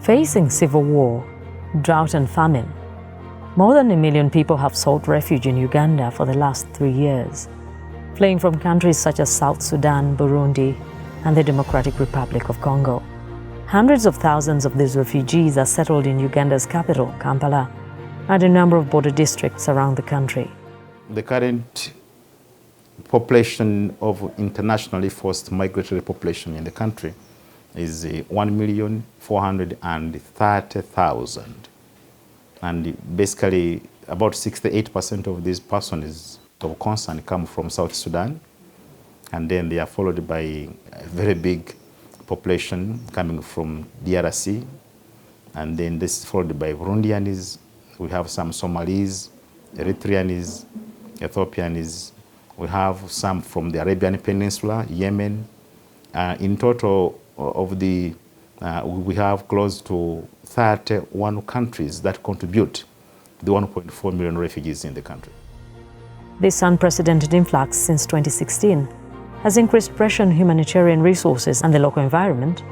Facing civil war, drought and famine, more than 1 million people have sought refuge in Uganda for the last 3 years, fleeing from countries such as South Sudan, Burundi, and the Democratic Republic of Congo. Hundreds of thousands of these refugees are settled in Uganda's capital, Kampala, and a number of border districts around the country. The current population of internationally forced migratory population in the country is 1,430,000. And basically about 68% of these persons of concern come from South Sudan, and then they are followed by a very big population coming from DRC, and then this is followed by Burundians. We have some Somalis, Eritreans, Ethiopians. We have some from the Arabian Peninsula, Yemen. In total of the, we have close to 31 countries that contribute to the 1.4 million refugees in the country. This unprecedented influx since 2016 has increased pressure on humanitarian resources and the local environment,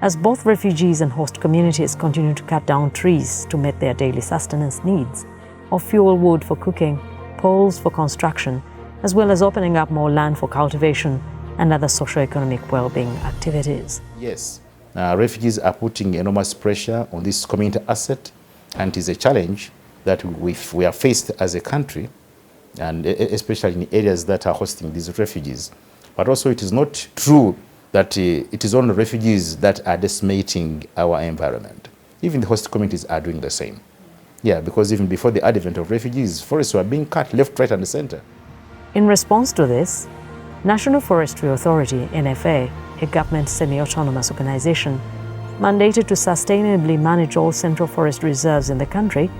as both refugees and host communities continue to cut down trees to meet their daily sustenance needs, or fuel wood for cooking, poles for construction, as well as opening up more land for cultivation and other socio-economic well-being activities. Yes, refugees are putting enormous pressure on this community asset, and it is a challenge that we are faced as a country, and especially in areas that are hosting these refugees. But also it is not true that it is only refugees that are decimating our environment. Even the host communities are doing the same. Yeah, because even before the advent of refugees, forests were being cut left, right, and center. In response to this, National Forestry Authority, NFA, a government semi-autonomous organization mandated to sustainably manage all central forest reserves in the country,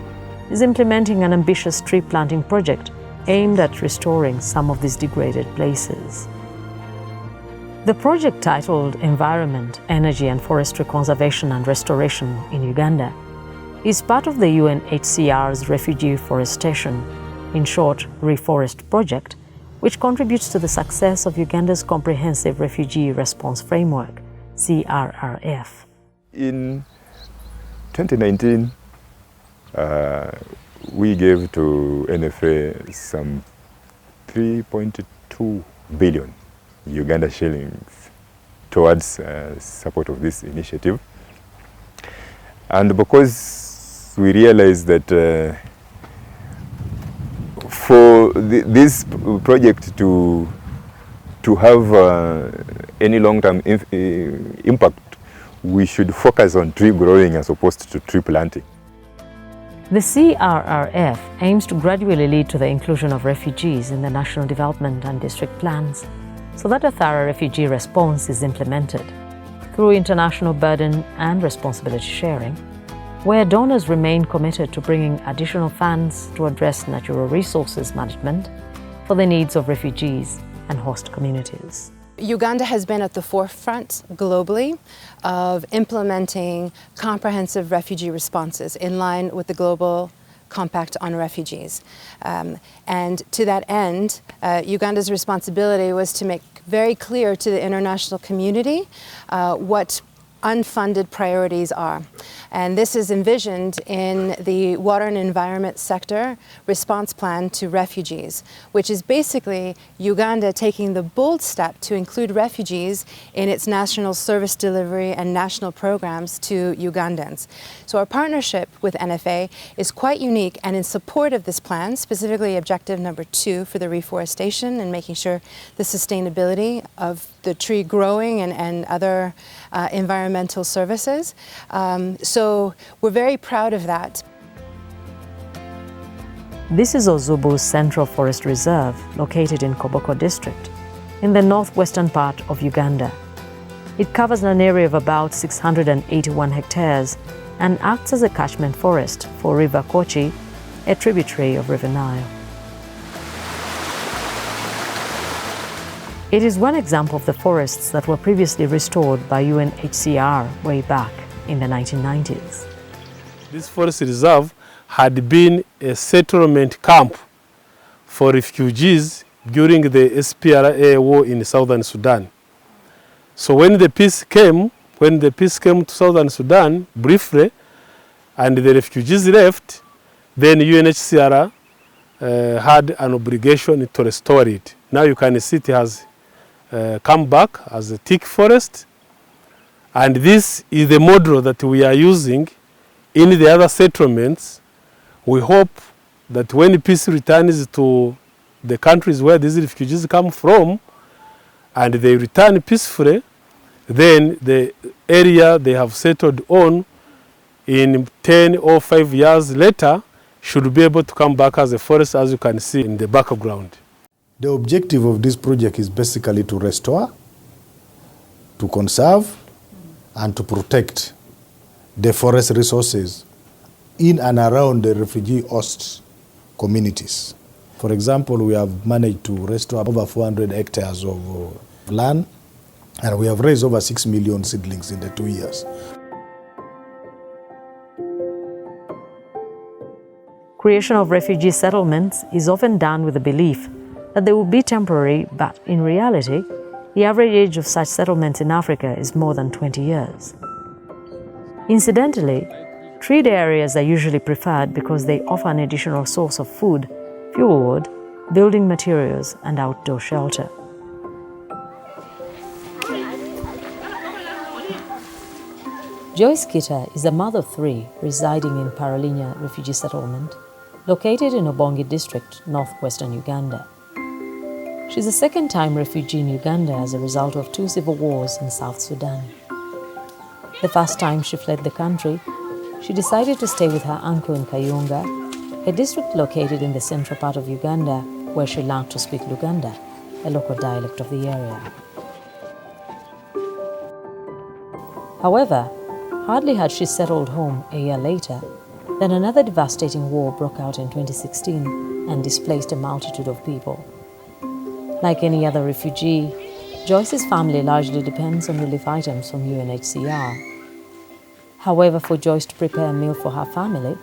is implementing an ambitious tree planting project aimed at restoring some of these degraded places. The project, titled Environment, Energy and Forestry Conservation and Restoration in Uganda, is part of the UNHCR's Refugee Forestation, in short, ReForest project, which contributes to the success of Uganda's Comprehensive Refugee Response Framework, CRRF. In 2019, we gave to NFA some 3.2 billion Uganda shillings towards support of this initiative. And because we realized that for this project to have any long-term impact, we should focus on tree growing as opposed to tree planting. The CRRF aims to gradually lead to the inclusion of refugees in the national development and district plans, so that a thorough refugee response is implemented through international burden and responsibility sharing, where donors remain committed to bringing additional funds to address natural resources management for the needs of refugees and host communities. Uganda has been at the forefront globally of implementing comprehensive refugee responses in line with the Global Compact on Refugees. And to that end, Uganda's responsibility was to make very clear to the international community what unfunded priorities are. And this is envisioned in the Water and Environment Sector Response Plan to Refugees, which is basically Uganda taking the bold step to include refugees in its national service delivery and national programs to Ugandans. So our partnership with NFA is quite unique and in support of this plan, specifically objective number 2 for the reforestation and making sure the sustainability of the tree growing and other environmental services. So we're very proud of that. This is Ozubu's Central Forest Reserve, located in Koboko District, in the northwestern part of Uganda. It covers an area of about 681 hectares and acts as a catchment forest for River Kochi, a tributary of River Nile. It is one example of the forests that were previously restored by UNHCR way back in the 1990s. This forest reserve had been a settlement camp for refugees during the SPLA war in southern Sudan. So when the peace came, when the peace came to Southern Sudan, briefly, and the refugees left, then UNHCR had an obligation to restore it. Now you can see it has come back as a thick forest, and this is the model that we are using in the other settlements. We hope that when peace returns to the countries where these refugees come from, and they return peacefully, then the area they have settled on in 10 or 5 years later should be able to come back as a forest, as you can see in the background. The objective of this project is basically to restore, to conserve, and to protect the forest resources in and around the refugee host communities. For example, we have managed to restore over 400 hectares of land, and we have raised over 6 million seedlings in the 2 years. Creation of refugee settlements is often done with the belief that they will be temporary, but in reality, the average age of such settlements in Africa is more than 20 years. Incidentally, treed areas are usually preferred because they offer an additional source of food, fuelwood, building materials, and outdoor shelter. Joyce Kita is the mother of 3 residing in Paralinya refugee settlement, located in Obongi district, northwestern Uganda. She's a second-time refugee in Uganda as a result of 2 civil wars in South Sudan. The first time she fled the country, she decided to stay with her uncle in Kayunga, a district located in the central part of Uganda, where she learned to speak Luganda, a local dialect of the area. However, hardly had she settled home a year later, then another devastating war broke out in 2016 and displaced a multitude of people. Like any other refugee, Joyce's family largely depends on relief items from UNHCR. However, for Joyce to prepare a meal for her family,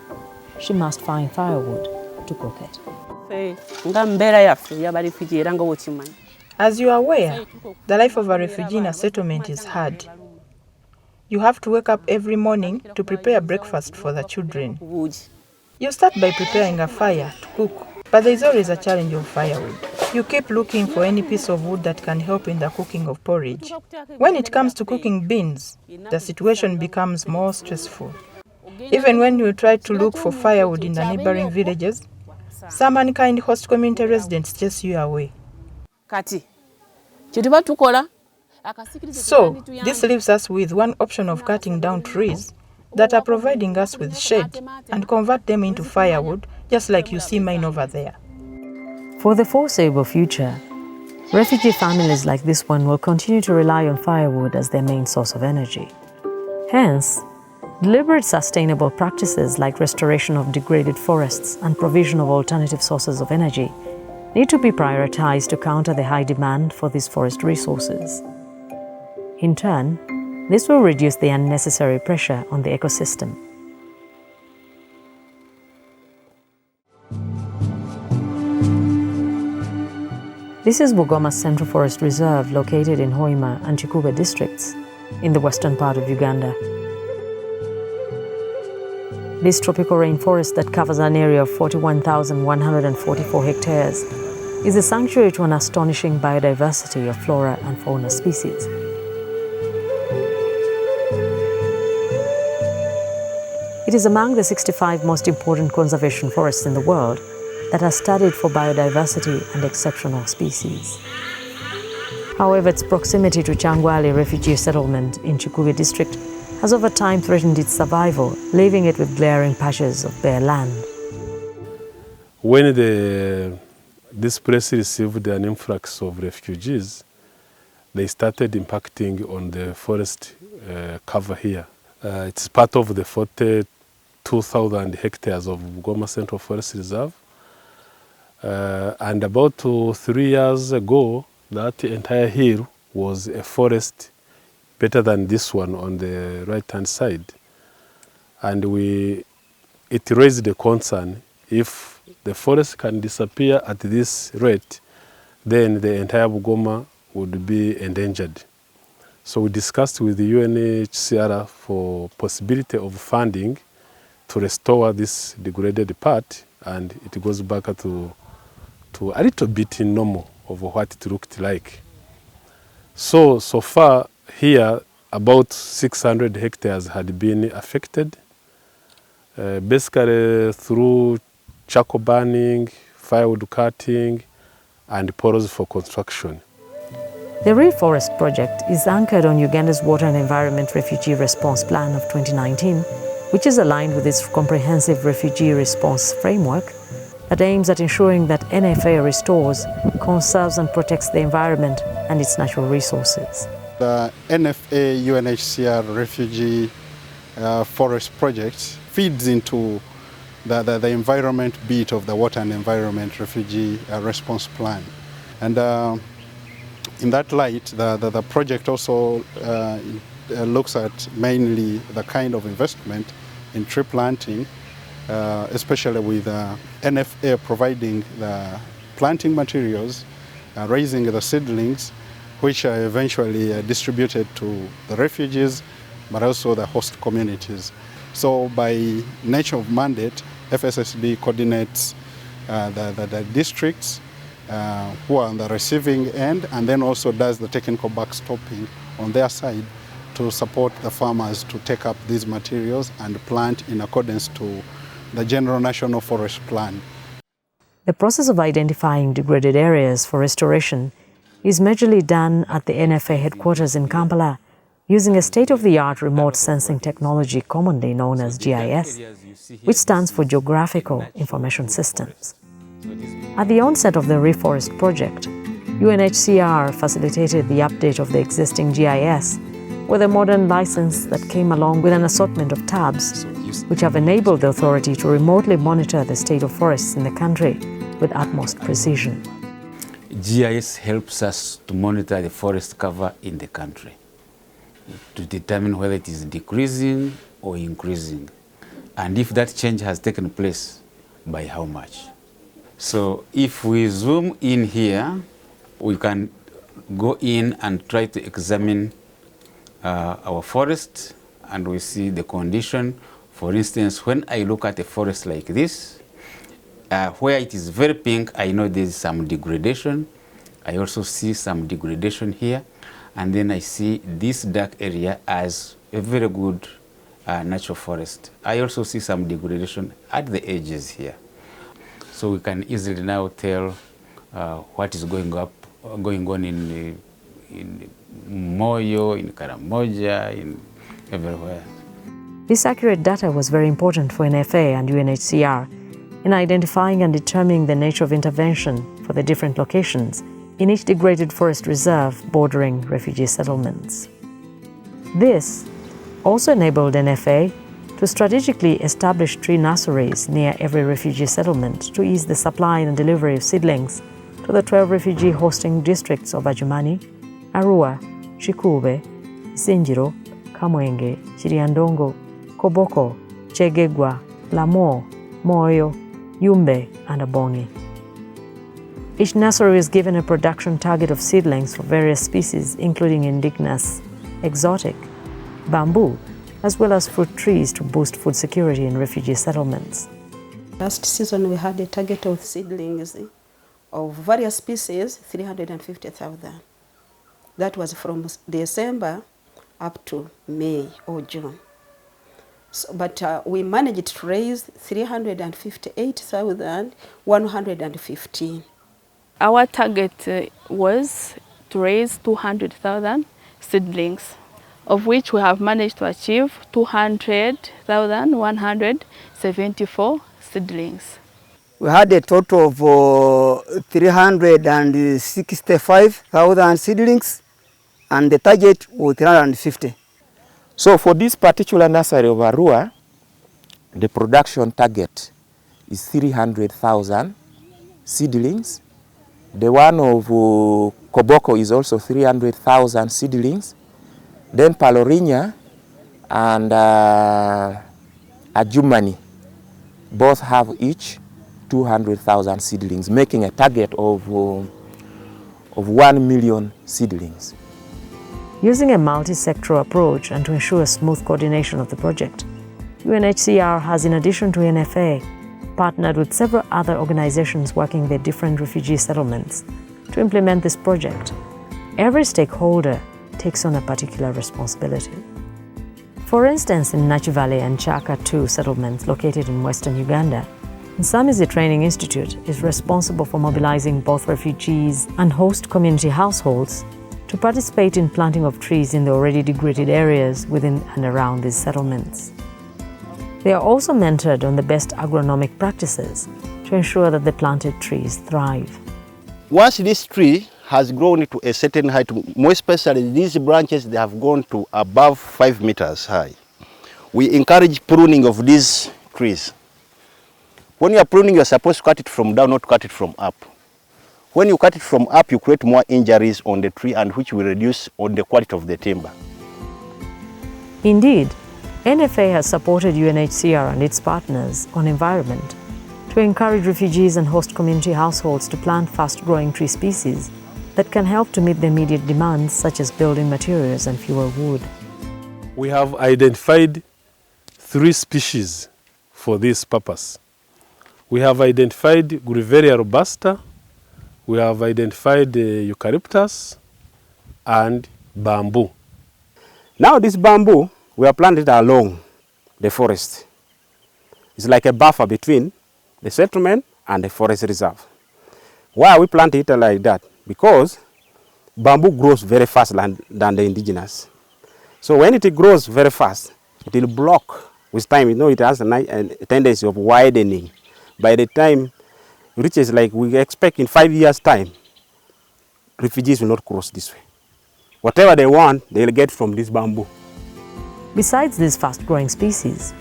she must find firewood to cook it. As you are aware, the life of a refugee in a settlement is hard. You have to wake up every morning to prepare breakfast for the children. You start by preparing a fire to cook, but there is always a challenge of firewood. You keep looking for any piece of wood that can help in the cooking of porridge. When it comes to cooking beans, the situation becomes more stressful. Even when you try to look for firewood in the neighboring villages, some unkind host community residents chase you away. So, this leaves us with one option of cutting down trees that are providing us with shade and convert them into firewood, just like you see mine over there. For the foreseeable future, refugee families like this one will continue to rely on firewood as their main source of energy. Hence, deliberate sustainable practices like restoration of degraded forests and provision of alternative sources of energy need to be prioritized to counter the high demand for these forest resources. In turn, this will reduce the unnecessary pressure on the ecosystem. This is Bugoma's Central Forest Reserve, located in Hoima and Chikube districts in the western part of Uganda. This tropical rainforest that covers an area of 41,144 hectares is a sanctuary to an astonishing biodiversity of flora and fauna species. It is among the 65 most important conservation forests in the world that are studied for biodiversity and exceptional species. However, its proximity to Changwali refugee settlement in Chikube district has over time threatened its survival, leaving it with glaring patches of bare land. When this place received an influx of refugees, they started impacting on the forest cover here. It's part of the 42,000 hectares of Bugoma Central Forest Reserve. And about 3 years ago, that entire hill was a forest better than this one on the right-hand side. And it raised the concern, if the forest can disappear at this rate, then the entire Bugoma would be endangered. So we discussed with the UNHCR for possibility of funding to restore this degraded part, and it goes back to a little bit in normal of what it looked like. So far here, about 600 hectares had been affected, basically through charcoal burning, firewood cutting, and poros for construction. The ReForest project is anchored on Uganda's Water and Environment Refugee Response Plan of 2019, which is aligned with its comprehensive refugee response framework that aims at ensuring that NFA restores, conserves and protects the environment and its natural resources. The NFA UNHCR Refugee Forest project feeds into the environment beat of the Water and Environment Refugee Response Plan. And in that light, the project also looks at mainly the kind of investment in tree planting, especially with NFA providing the planting materials, raising the seedlings, which are eventually distributed to the refugees, but also the host communities. So by nature of mandate, FSSB coordinates the districts who are on the receiving end, and then also does the technical backstopping on their side to support the farmers to take up these materials and plant in accordance to the General National Forest Plan. The process of identifying degraded areas for restoration is majorly done at the NFA headquarters in Kampala, using a state-of-the-art remote sensing technology commonly known as GIS, which stands for Geographical Information Systems. At the onset of the ReForest project, UNHCR facilitated the update of the existing GIS with a modern license that came along with an assortment of tabs, which have enabled the authority to remotely monitor the state of forests in the country with utmost precision. GIS helps us to monitor the forest cover in the country, to determine whether it is decreasing or increasing, and if that change has taken place, by how much. So if we zoom in here, we can go in and try to examine our forest, and we see the condition. For instance, when I look at a forest like this, where it is very pink, I know there is some degradation. I also see some degradation here, and then I see this dark area as a very good natural forest. I also see some degradation at the edges here. So we can easily now tell what is going on in Moyo, in Karamoja, in everywhere. This accurate data was very important for NFA and UNHCR in identifying and determining the nature of intervention for the different locations in each degraded forest reserve bordering refugee settlements. This also enabled NFA to strategically establish tree nurseries near every refugee settlement to ease the supply and delivery of seedlings to the 12 refugee hosting districts of Adjumani, Arua, Chikube, Sinjiro, Kamwenge, Chiriandongo, Koboko, Chegegwa, Lamo, Moyo, Yumbe, and Abongi. Each nursery is given a production target of seedlings for various species, including indigenous, exotic, bamboo, as well as fruit trees to boost food security in refugee settlements. Last season we had a target of seedlings of various species, 350,000. That was from December up to May or June. So, but we managed to raise 358,115. Our target was to raise 200,000 seedlings, of which we have managed to achieve 200,174 seedlings. We had a total of 365,000 seedlings, and the target was 350. So for this particular nursery of Arua, the production target is 300,000 seedlings. The one of Koboko is also 300,000 seedlings. Then Palorinya and Adjumani both have each 200,000 seedlings, making a target of 1 million seedlings. Using a multi-sectoral approach and to ensure smooth coordination of the project, UNHCR has, in addition to NFA, partnered with several other organizations working in their different refugee settlements to implement this project. Every stakeholder takes on a particular responsibility. For instance, in Nachi Valley and Chaka 2 settlements located in western Uganda, Nsamizi Training Institute is responsible for mobilizing both refugees and host community households to participate in planting of trees in the already degraded areas within and around these settlements. They are also mentored on the best agronomic practices to ensure that the planted trees thrive. Once this tree has grown to a certain height, more especially these branches, they have gone to above 5 meters high. We encourage pruning of these trees. When you are pruning, you are supposed to cut it from down, not cut it from up. When you cut it from up, you create more injuries on the tree, and which will reduce on the quality of the timber. Indeed, NFA has supported UNHCR and its partners on environment to encourage refugees and host community households to plant fast-growing tree species that can help to meet the immediate demands such as building materials and fuel wood. We have identified 3 species for this purpose. We have identified Grevillea robusta, we have identified eucalyptus and bamboo. Now this bamboo, we have planted along the forest. It's like a buffer between the settlement and the forest reserve. Why we plant it like that? Because bamboo grows very fast than the indigenous. So when it grows very fast, it will block with time. You know, it has a tendency of widening. By the time it reaches, like we expect in 5 years' time, refugees will not cross this way. Whatever they want, they'll get from this bamboo. Besides these fast-growing species,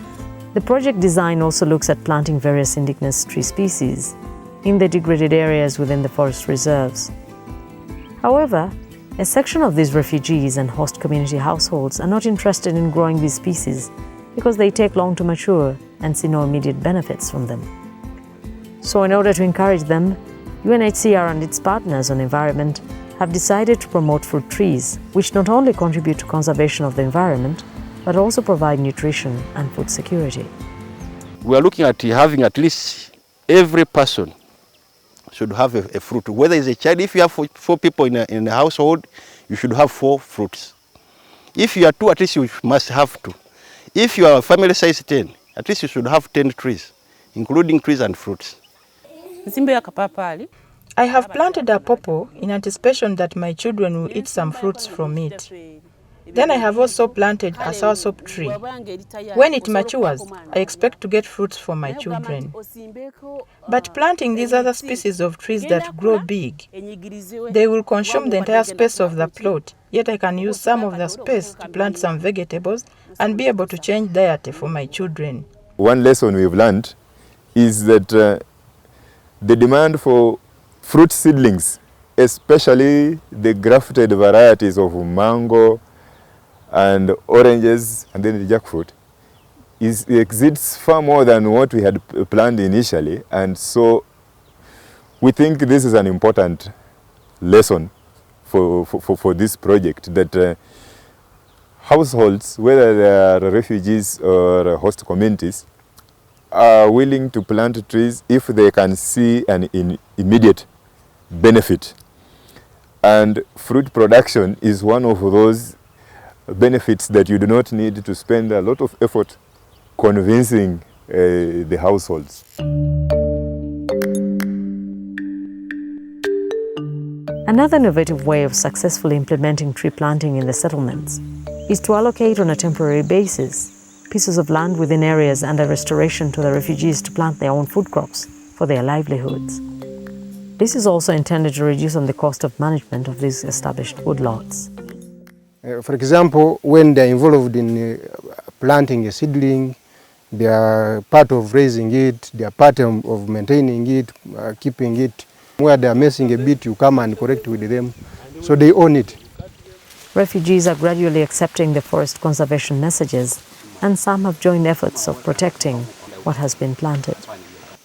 the project design also looks at planting various indigenous tree species in the degraded areas within the forest reserves. However, a section of these refugees and host community households are not interested in growing these species because they take long to mature and see no immediate benefits from them. So in order to encourage them, UNHCR and its partners on environment have decided to promote fruit trees, which not only contribute to conservation of the environment, but also provide nutrition and food security. We are looking at having at least every person should have a fruit. Whether it's a child, if you have 4 people in a household, you should have 4 fruits. If you are 2, at least you must have 2. If you are family size 10, at least you should have 10 trees, including trees and fruits. I have planted a pawpaw in anticipation that my children will eat some fruits from it. Then I have also planted a soursop tree. When it matures, I expect to get fruits for my children. But planting these other species of trees that grow big, they will consume the entire space of the plot, yet I can use some of the space to plant some vegetables and be able to change diet for my children. One lesson we've learned is that the demand for fruit seedlings, especially the grafted varieties of mango and oranges and then the jackfruit, exceeds far more than what we had planned initially. And so we think this is an important lesson for this project, that households, whether they are refugees or host communities, are willing to plant trees if they can see an immediate benefit. And fruit production is one of those benefits that you do not need to spend a lot of effort convincing the households. Another innovative way of successfully implementing tree planting in the settlements is to allocate on a temporary basis pieces of land within areas under restoration to the refugees to plant their own food crops for their livelihoods. This is also intended to reduce on the cost of management of these established woodlots. For example, when they're involved in planting a seedling, they are part of raising it, they are part of maintaining it, keeping it. Where they are messing a bit, you come and correct with them, so they own it. Refugees are gradually accepting the forest conservation messages, and some have joined efforts of protecting what has been planted.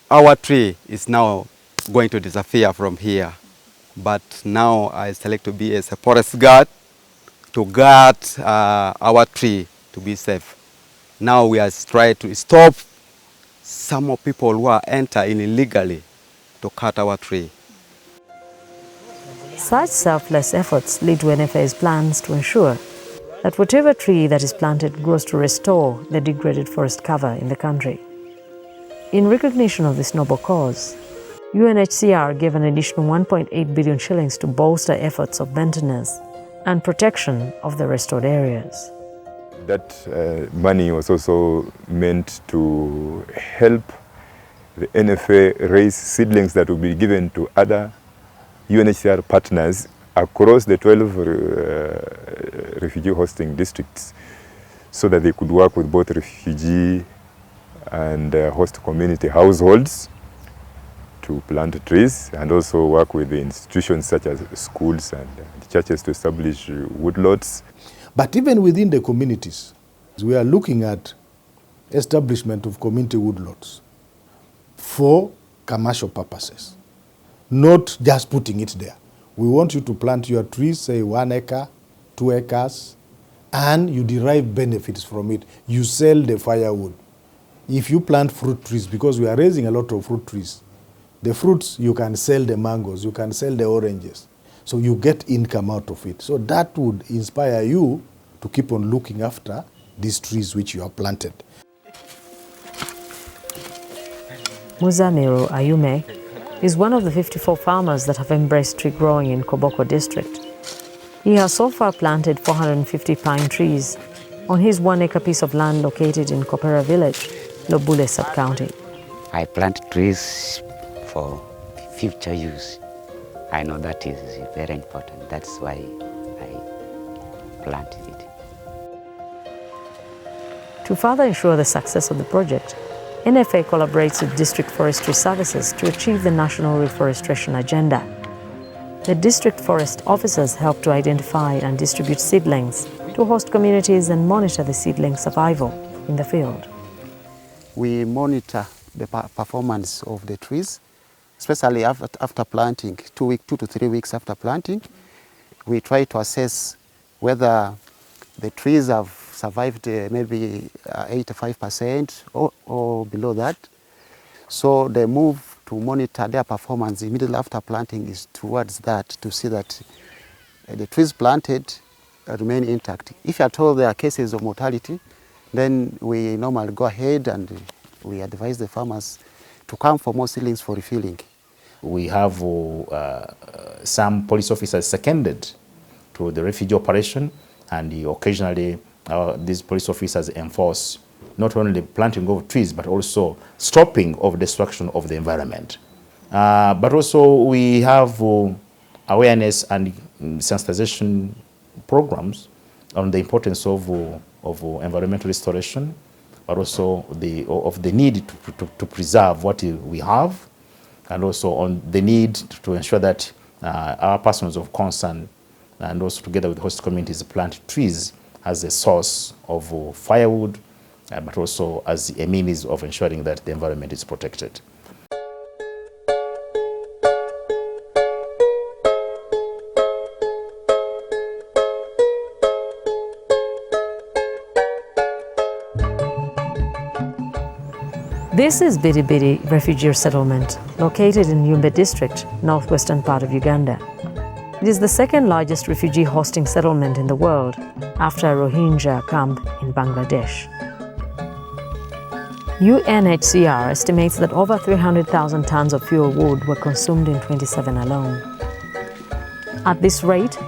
Our tree is now going to disappear from here, but now I select to be as a forest guard to guard our tree to be safe. Now we are trying to stop some of people who are entering illegally to cut our tree. Such selfless efforts lead to NFA's plans to ensure that whatever tree that is planted grows to restore the degraded forest cover in the country. In recognition of this noble cause, UNHCR gave an additional 1.8 billion shillings to bolster efforts of maintenance and protection of the restored areas. That money was also meant to help the NFA raise seedlings that will be given to other UNHCR partners across the 12 refugee hosting districts, so that they could work with both refugee and host community households to plant trees, and also work with the institutions such as schools and churches to establish woodlots. But even within the communities, we are looking at establishment of community woodlots for commercial purposes, not just putting it there. We want you to plant your trees, say 1 acre, 2 acres, and you derive benefits from it. You sell the firewood. If you plant fruit trees, because we are raising a lot of fruit trees, the fruits, you can sell the mangoes, you can sell the oranges. So you get income out of it. So that would inspire you to keep on looking after these trees which you have planted. Muzamiru Ayume is one of the 54 farmers that have embraced tree growing in Koboko district. He has so far planted 450 pine trees on his 1 acre piece of land located in Kopera village, Lobule sub-county. I plant trees for future use. I know that is very important. That's why I planted it. To further ensure the success of the project, NFA collaborates with District Forestry Services to achieve the National Reforestation Agenda. The district forest officers help to identify and distribute seedlings to host communities and monitor the seedling survival in the field. We monitor the performance of the trees, especially after planting, 2 to 3 weeks after planting. We try to assess whether the trees have survived maybe 85% or below that. So the move to monitor their performance immediately after planting is towards that, to see that the trees planted remain intact. If at all there are cases of mortality, then we normally go ahead and we advise the farmers to come for more seedlings for refilling. We have some police officers seconded to the refugee operation, and occasionally these police officers enforce not only planting of trees, but also stopping of destruction of the environment. But also we have awareness and sensitization programs on the importance of environmental restoration, but also of the need to preserve what we have, and also on the need to ensure that our persons of concern, and also together with host communities, plant trees as a source of firewood, but also as a means of ensuring that the environment is protected. This is Bidibidi refugee settlement, located in Yumbe district, northwestern part of Uganda. It is the second largest refugee hosting settlement in the world, after a Rohingya camp in Bangladesh. UNHCR estimates that over 300,000 tons of fuel wood were consumed in 2017 alone. At this rate,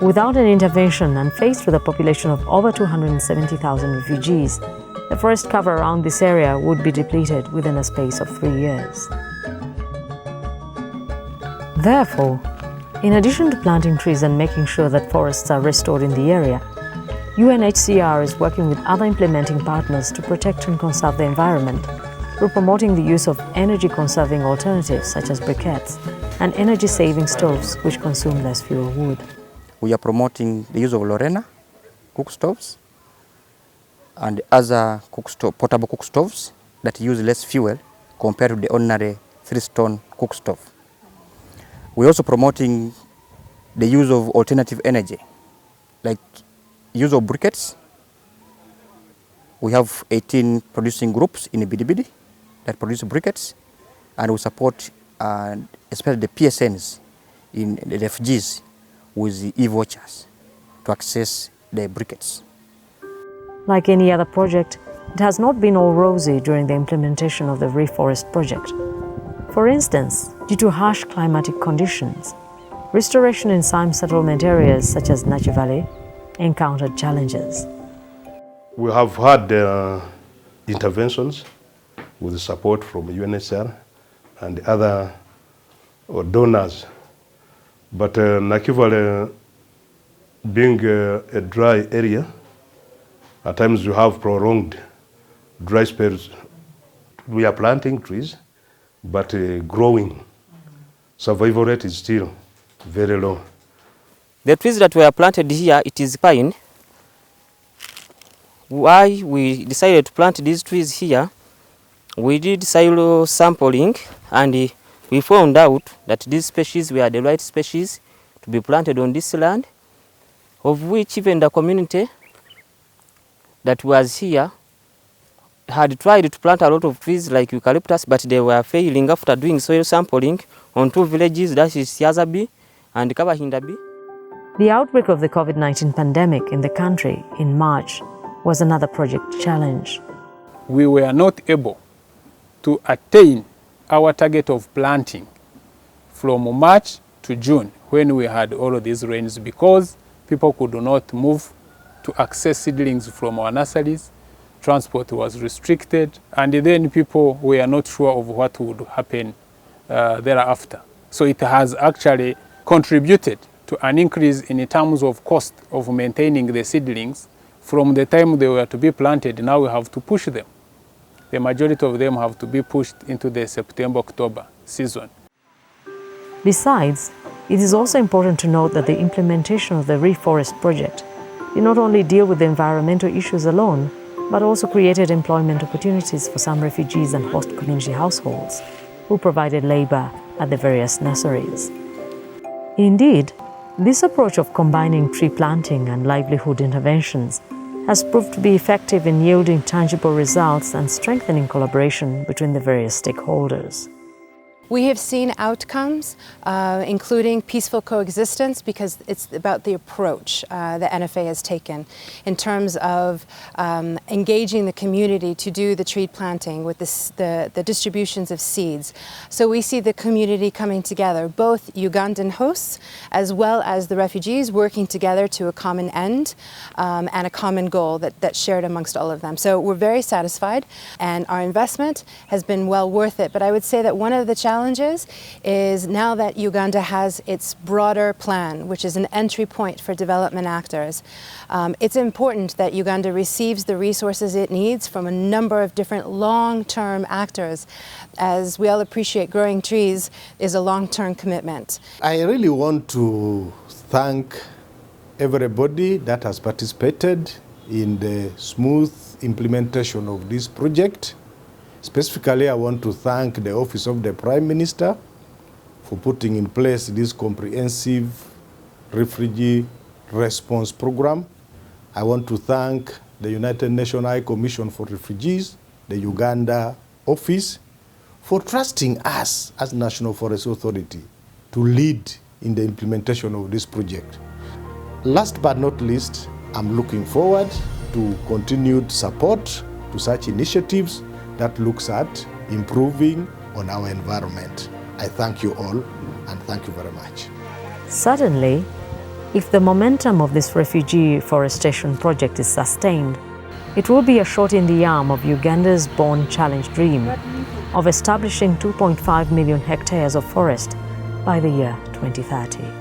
without an intervention and faced with a population of over 270,000 refugees, the forest cover around this area would be depleted within a space of 3 years. Therefore, in addition to planting trees and making sure that forests are restored in the area, UNHCR is working with other implementing partners to protect and conserve the environment through promoting the use of energy-conserving alternatives such as briquettes and energy-saving stoves which consume less fuel wood. We are promoting the use of Lorena cook stoves and other portable cook stoves that use less fuel compared to the ordinary 3-stone cook stove. We're also promoting the use of alternative energy, like use of briquettes. We have 18 producing groups in Bidibidi that produce briquettes, and we support especially the PSNs in the refugees with the e-vouchers to access the briquettes. Like any other project, it has not been all rosy during the implementation of the ReForest project. For instance, due to harsh climatic conditions, restoration in some settlement areas such as Nachi Valley encountered challenges. We have had interventions with support from UNHCR and other donors. But Nachi Valley being a dry area, at times you have prolonged dry spells. We are planting trees, but growing. Survival rate is still very low. The trees that were planted here, it is pine. Why we decided to plant these trees here, we did soil sampling and we found out that these species were the right species to be planted on this land, of which even the community that was here had tried to plant a lot of trees like eucalyptus, but they were failing after doing soil sampling on 2 villages, that is Siazabi and Kabahindabi. The outbreak of the COVID-19 pandemic in the country in March was another project challenge. We were not able to attain our target of planting from March to June when we had all of these rains because people could not move to access seedlings from our nurseries. Transport was restricted, and then people were not sure of what would happen thereafter. So it has actually contributed to an increase in terms of cost of maintaining the seedlings. From the time they were to be planted, now we have to push them. The majority of them have to be pushed into the September-October season. Besides, it is also important to note that the implementation of the ReForest project did not only deal with the environmental issues alone, but also created employment opportunities for some refugees and host community households who provided labor at the various nurseries. Indeed, this approach of combining tree planting and livelihood interventions has proved to be effective in yielding tangible results and strengthening collaboration between the various stakeholders. We have seen outcomes, including peaceful coexistence, because it's about the approach that NFA has taken in terms of engaging the community to do the tree planting with the distributions of seeds. So we see the community coming together, both Ugandan hosts as well as the refugees working together to a common end and a common goal that's shared amongst all of them. So we're very satisfied, and our investment has been well worth it. But I would say that one of the challenges is now that Uganda has its broader plan, which is an entry point for development actors, it's important that Uganda receives the resources it needs from a number of different long-term actors. As we all appreciate, growing trees is a long-term commitment. I really want to thank everybody that has participated in the smooth implementation of this project. Specifically, I want to thank the Office of the Prime Minister for putting in place this comprehensive refugee response program. I want to thank the United Nations High Commission for Refugees, the Uganda office, for trusting us as National Forest Authority to lead in the implementation of this project. Last but not least, I'm looking forward to continued support to such initiatives that looks at improving on our environment. I thank you all, and thank you very much. Certainly, if the momentum of this refugee forestation project is sustained, it will be a shot in the arm of Uganda's born challenge dream of establishing 2.5 million hectares of forest by the year 2030.